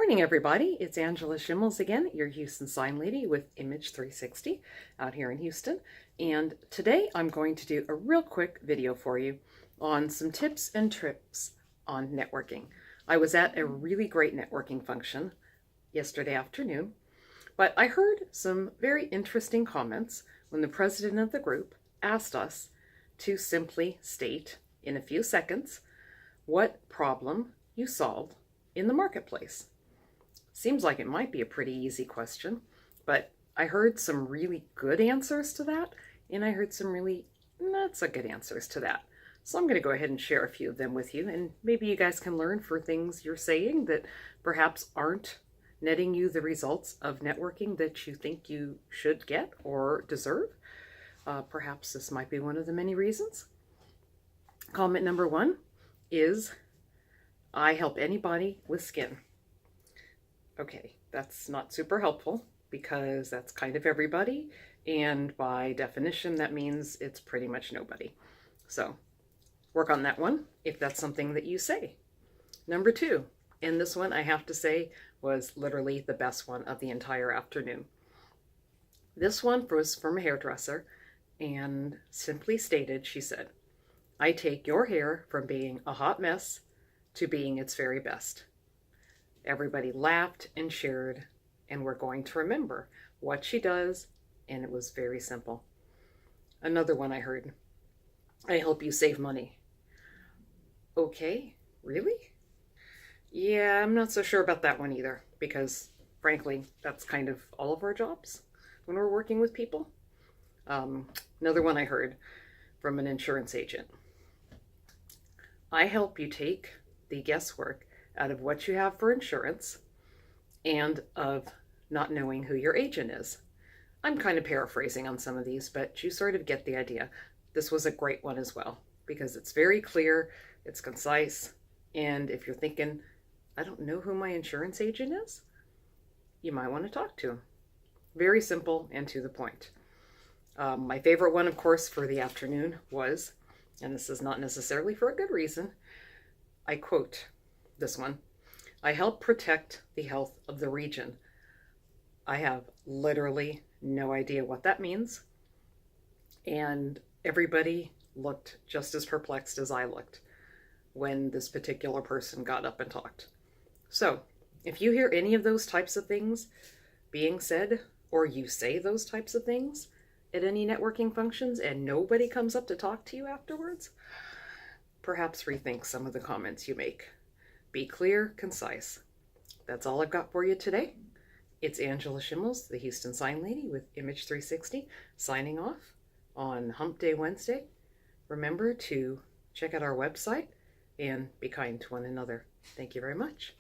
Morning, everybody. It's Angela Schimmels again, your Houston sign lady with Image 360 out here in Houston. And today I'm going to do a real quick video for you on some tips and tricks on networking. I was at a really great networking function yesterday afternoon, but I heard some very interesting comments when the president of the group asked us to simply state in a few seconds what problem you solved in the marketplace. Seems like it might be a pretty easy question, but I heard some really good answers to that, and I heard some really not so good answers to that. So I'm going to go ahead and share a few of them with you, and maybe you guys can learn for things you're saying that perhaps aren't netting you the results of networking that you think you should get or deserve. Perhaps this might be one of the many reasons. Comment number one is, I help anybody with skin. Okay, that's not super helpful because that's kind of everybody, and by definition that means it's pretty much nobody. So work on that one if that's something that you say. Number two, and this one I have to say was literally the best one of the entire afternoon. This one was from a hairdresser, and simply stated, she said, "I take your hair from being a hot mess to being its very best." Everybody laughed and cheered, and we're going to remember what she does, and it was very simple. Another one I heard, "I help you save money." Okay, really? Yeah, I'm not so sure about that one either, because frankly, that's kind of all of our jobs when we're working with people. Another one I heard from an insurance agent, "I help you take the guesswork out of what you have for insurance and of not knowing who your agent is." I'm kind of paraphrasing on some of these, but you sort of get the idea. This was a great one as well because it's very clear, it's concise, and if you're thinking, I don't know who my insurance agent is, you might want to talk to him. Very simple and to the point. My favorite one, of course, for the afternoon was, and this is not necessarily for a good reason, I quote this one, "I help protect the health of the region." I have literally no idea what that means, and everybody looked just as perplexed as I looked when this particular person got up and talked. So if you hear any of those types of things being said, or you say those types of things at any networking functions and nobody comes up to talk to you afterwards, perhaps rethink some of the comments you make. Be clear, concise. That's all I've got for you today. It's Angela Schimmels, the Houston sign lady with Image 360, signing off on Hump Day Wednesday. Remember to check out our website and be kind to one another. Thank you very much.